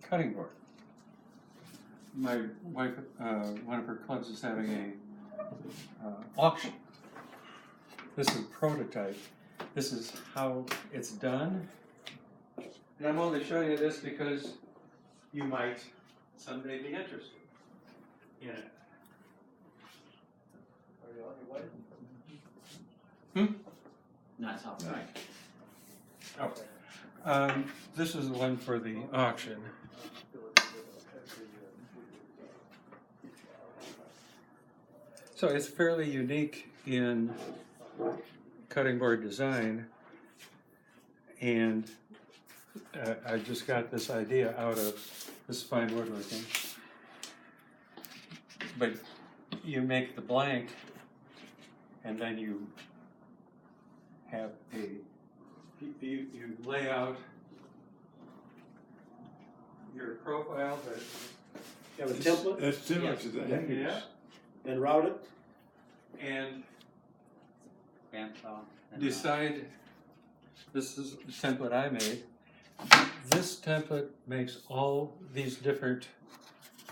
cutting board. My wife, one of her clubs is having a auction. This is a prototype. This is how it's done. And I'm only showing you this because you might someday be interested in it. Are you on your way? Nice outside. Oh. This is the one for the auction. So it's fairly unique in cutting board design, and I just got this idea out of this fine woodworking. But you make the blank, and then you have you lay out your profile that You have a template That's similar to the hangers. yeah, and route it. and Bandsaw. and, decide. This is the template I made. This template makes all these different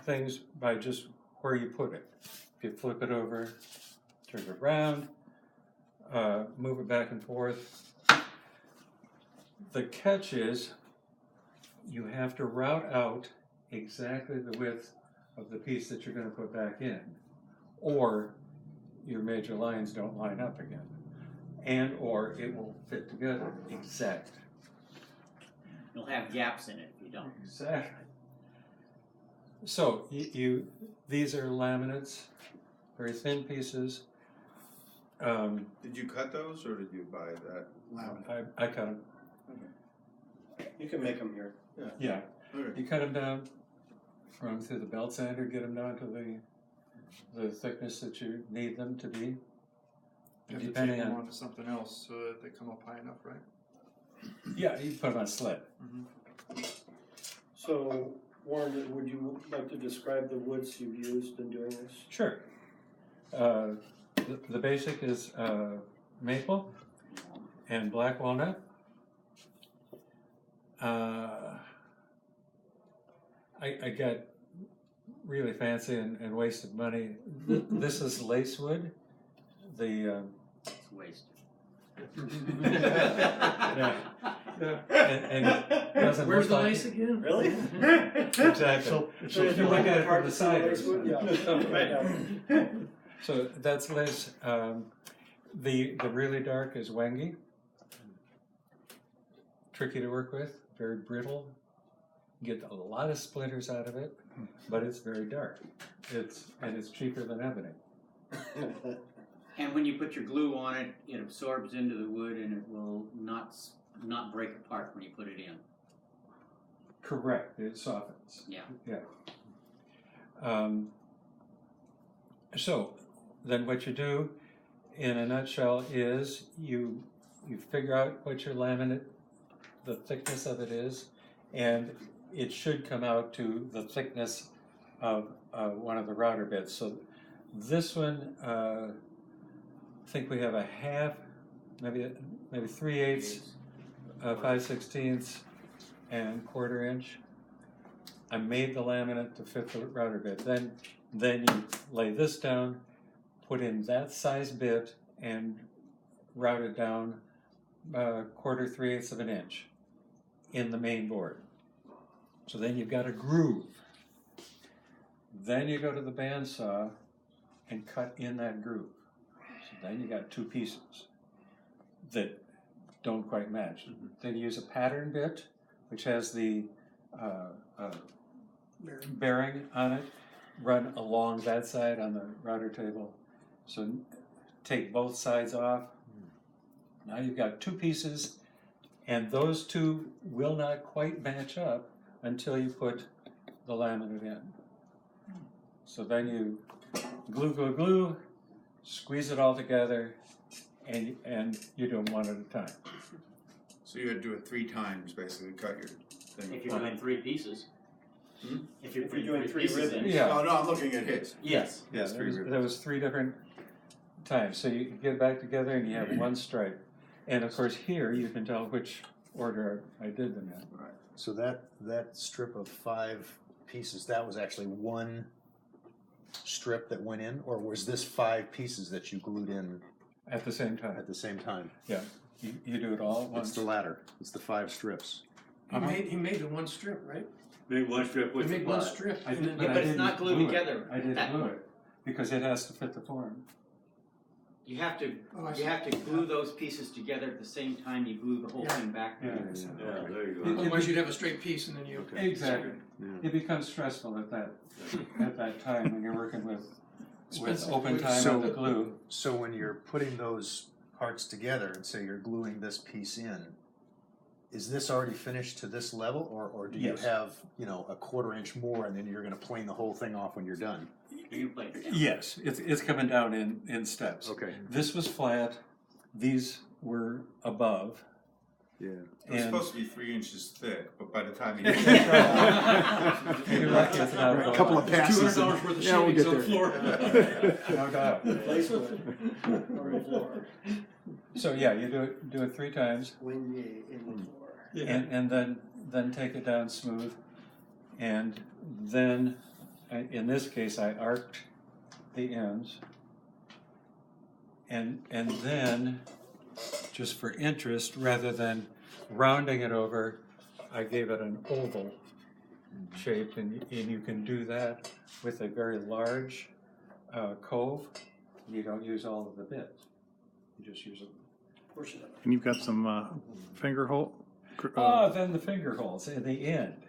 things by just where you put it. If you flip it over, turn it around, move it back and forth. The catch is you have to route out exactly the width of the piece that you're going to put back in, or your major lines don't line up again, and or it will fit together exact. You'll have gaps in it if you don't. Exactly. So these are laminates, very thin pieces. Did you cut those or did you buy that laminate? I cut them. You can make them here. Yeah, Okay. you cut them down, run through the belt sander, get them down to the thickness that you need them to be. You have to Depending tape them on, onto something else so that they come up high enough, right? yeah, you put them on a sled. So, Warren, would you like to describe the woods you've used in doing this? Sure. The basic is maple and black walnut. I got really fancy and wasted money. This is lacewood. The It's waste. yeah, and it doesn't Where's look the like, lace again? Really? Exactly. So if you look at it from the side, Yeah. so that's lace. The really dark is wangi. Tricky to work with, very brittle. Get a lot of splinters out of it, but it's very dark. It's cheaper than ebony. And when you put your glue on it, it absorbs into the wood and it will not break apart when you put it in. Correct. It softens. Yeah. Yeah. So then what you do, in a nutshell, is you figure out what your laminate, the thickness of it is, and it should come out to the thickness of one of the router bits. So this one, I think we have a half, maybe 3/8, 5/16, and 1/4 inch. I made the laminate to fit the router bit. Then you lay this down, put in that size bit, and route it down 1/4, 3/8 of an inch in the main board. So then you've got a groove. Then you go to the bandsaw and cut in that groove. So then you got two pieces that don't quite match. Then you use a pattern bit, which has the bearing on it, run along that side on the router table. So take both sides off. Now you've got two pieces, and those two will not quite match up until you put the laminate in. So then you glue, squeeze it all together, and you do them one at a time. So you had to do it 3 times, basically, cut your thing. If you're doing 3 pieces. If you're doing 3 pieces in. ribbons. Yeah. Oh, no, I'm looking at his. Yes. Yes, 3 ribbons. There was 3 different times. So you get back together and you have one stripe. And of course here you can tell which order I did them in. Right. So that strip of 5 pieces, that was actually one strip that went in, or was this 5 pieces that you glued in At the same time, at the same time? yeah. You do it all at once. It's the latter. It's the 5 strips. He made the one strip, right? Make one strip He with the made one plot. strip. I and did, then- but Yeah, I but it's didn't not glued glue it. together I at didn't that glue point. it, because it has to fit the form. You have to, Oh, I you see. have to glue those pieces together at the same time you glue the whole Yeah. thing back Yeah. together. Yeah, there you It- go. Otherwise, you'd have a straight piece, and then you. Exactly. Yeah. It becomes stressful at that time when you're working with Expensive. open time So- on the glue. So when you're putting those parts together and say you're gluing this piece in, is this already finished to this level, or do you Yes. have, a 1/4 inch more and then you're gonna plane the whole thing off when you're done? You play it down. Yes, it's coming down in steps. Okay. This was flat, these were above, Yeah. It was and supposed to be 3 inches thick, but by the time you you're lucky it's not A above. couple of passes. $200 worth of Yeah, we'll shavings get on the there. floor. No doubt. Replacement or a floor? So yeah, you do it 3 times, When you in the floor. and then take it down smooth, and then in this case I arced the ends, and then just for interest, rather than rounding it over, I gave it an oval shape, and you can do that with a very large cove. You don't use all of the bits, you just use a Portion of it. And you've got some finger hole? then the finger holes in the end.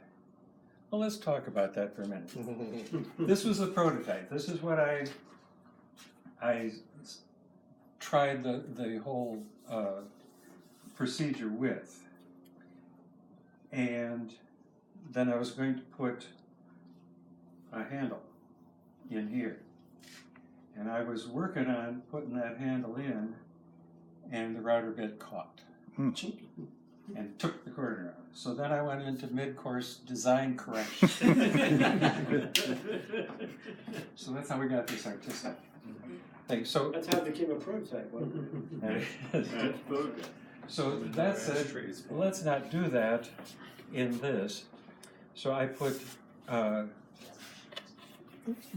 Well, let's talk about that for a minute. This was the prototype. This is what I tried the whole procedure with. And then I was going to put a handle in here. And I was working on putting that handle in, and the router bit caught and took the corner out. So then I went into mid-course design correction. So that's how we got this artistic thing. So, That's how it became a prototype, wasn't it? so that said, let's not do that in this. So I put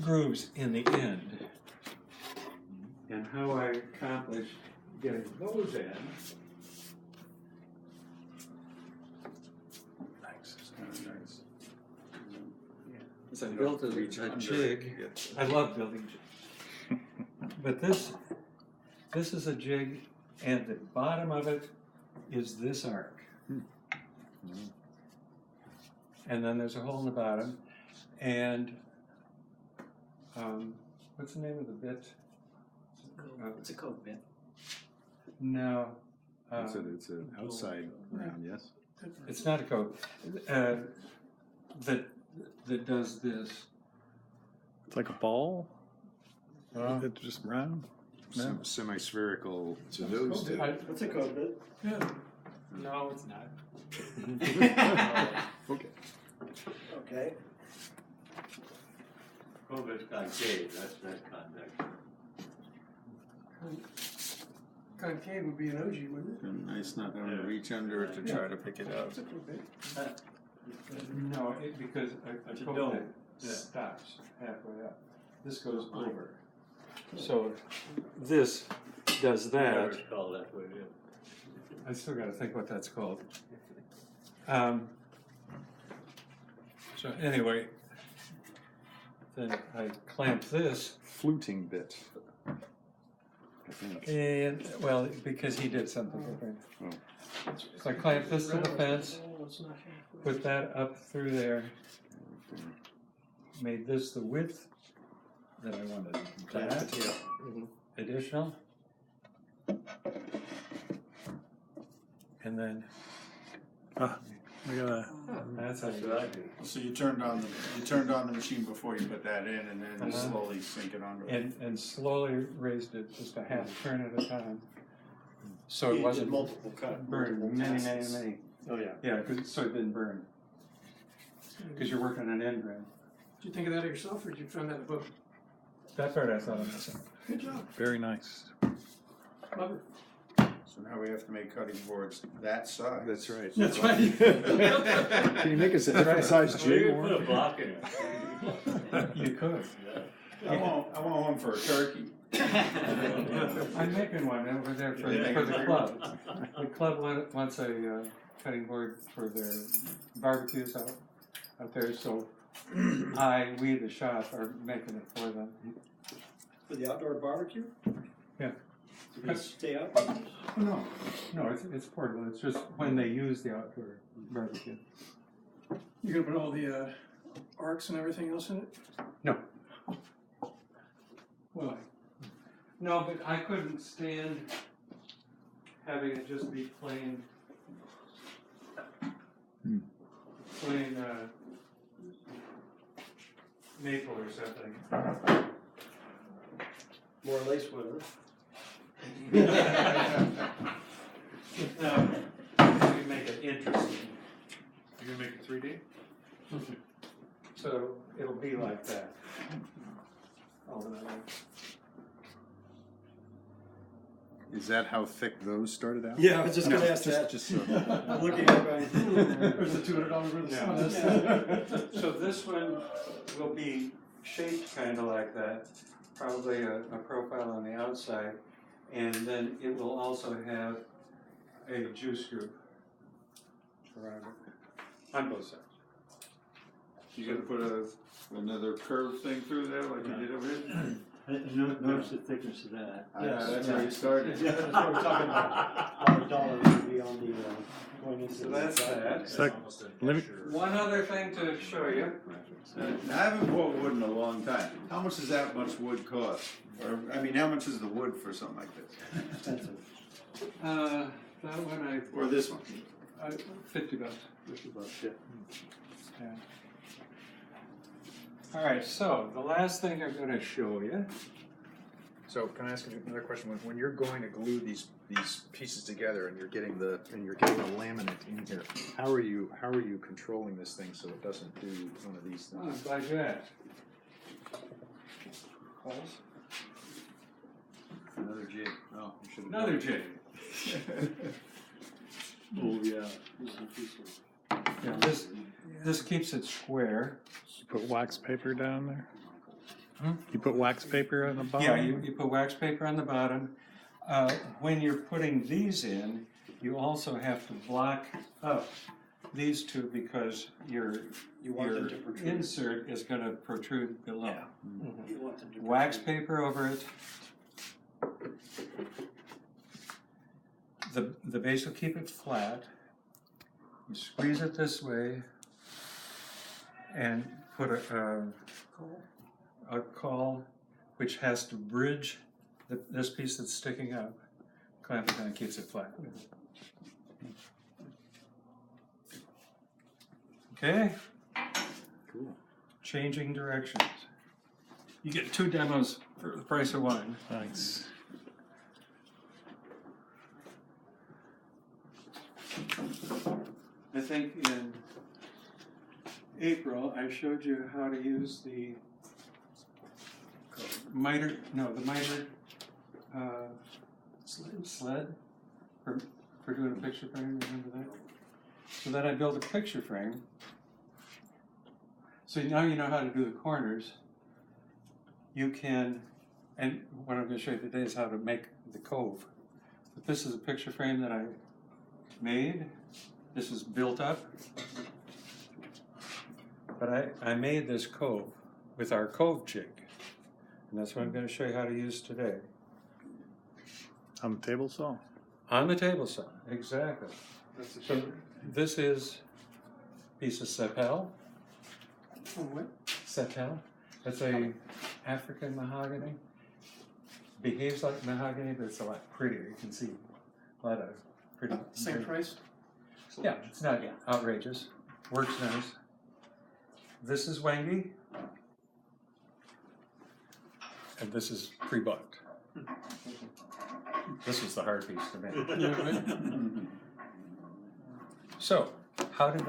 grooves in the end. And how I accomplished getting those in. I built a jig. I love building jigs. But this is a jig, and the bottom of it is this arc. And then there's a hole in the bottom, and what's the name of the bit? It's a cove bit. No. It's an outside round, yes? It's not a cove. That does this. It's like a ball? Uh, It's just round? No. Semi-spherical. So those two. That's a code bit. Yeah. No, it's not. Okay. Okay. Convex concave, that's convex. Concave would be an OG, wouldn't it? Nice not having to reach under it to try to pick it up. It's a cool bit. No, because a It's a cove dome. bit Yeah. stops halfway up. This goes over. So this does Whatever that. it's called, that's what it is. I still got to think what that's called. So anyway, then I clamp this, Fluting bit. I think. and well, because he did something different. Oh. So I clamp this to the fence, Oh, it's not halfway. put that up through there, made this the width that I wanted. That additional, and then We got a, that's how That's you what I do. So you turned on the machine before you put that in, and then Uh-huh. slowly sink it onto it. and slowly raised it just a half turn at a time, so You it did wasn't multiple cut. burned multiple many, passes. many. Oh, yeah. Yeah, so it didn't burn, because you're working an end grain. Did you think of that yourself, or did you find that in a book? That part I thought of myself. Good job. very nice. Clever. So So now we have to make cutting boards that size. That's right. That's right. Can you make us a different size Well, you jig? can put a Warren? block in it. You could. Yeah. I want one for a turkey. I'm making one over there for the club. The club wants a cutting board for their barbecues out there, so we, the shop, are making it for them. For the outdoor barbecue? Yeah. Do they stay out? No, it's portable, it's just when they use the outdoor barbecue. You're gonna put all the arcs and everything else in it? No. Why? No, but I couldn't stand having it just be plain, plain maple or something. More lace whatever. No, we make it interesting, You're gonna make it 3D? so it'll be like that. Ultimately. Is that how thick those started out? Yeah, I was just gonna ask Just- that. just so- I'm looking at it There's the $200 worth of Yeah. sawdust. So this one will be shaped kind of like that, probably a profile on the outside, and then it will also have a juice group around it, on both sides. You gonna put another curved thing through there like you did over here? Notice the thickness of that. Yeah, that's where you started. Yeah, that's what we're talking about. How the dollars would be on the, going into. So that's that. It's like, let me, One other thing to show you. I haven't bought wood in a long time. How much does that much wood cost? Or, I mean, how much is the wood for something like this? Expensive. That one Or this one? I $50. $50, yeah. Yeah. All right, so the last thing I'm going to show you. So can I ask you another question? When you're going to glue these pieces together and you're getting the laminate in here, how are you controlling this thing so it doesn't do one of these Oh, things? I'm glad you asked. Holes. Another jig. Oh, you should have Another jig. Oh, yeah. Yeah, this keeps it square. you put wax paper down there? Hmm? You put wax paper on the bottom? Yeah, you put wax paper on the bottom. When you're putting these in, you also have to block up these two because your want them to protrude. insert is going to protrude below. Yeah. You want them to. Wax paper over it. The base will keep it flat. You squeeze it this way and put a caul which has to bridge this piece that's sticking up. Clamp it down and keeps it flat. Okay? Cool. Changing directions. You get 2 demos for the price of 1. Thanks. I think in April, I showed you how to use the miter sled for doing a picture frame, remember that? So then I built a picture frame. So now you know how to do the corners. You can, and what I'm going to show you today is how to make the cove. But this is a picture frame that I made. This is built up. But I made this cove with our cove jig. And that's what I'm going to show you how to use today. On the table saw? On the table saw, exactly. That's the So this is a piece of sepal. Oh, what? Sepal. It's a African mahogany. Behaves like mahogany, but it's a lot prettier. You can see a lot of pretty. Same price? Yeah, it's not outrageous. Works nice. This is Wangi. And this is pre-bought. This was the hard piece to make. Yeah, right. So, how did that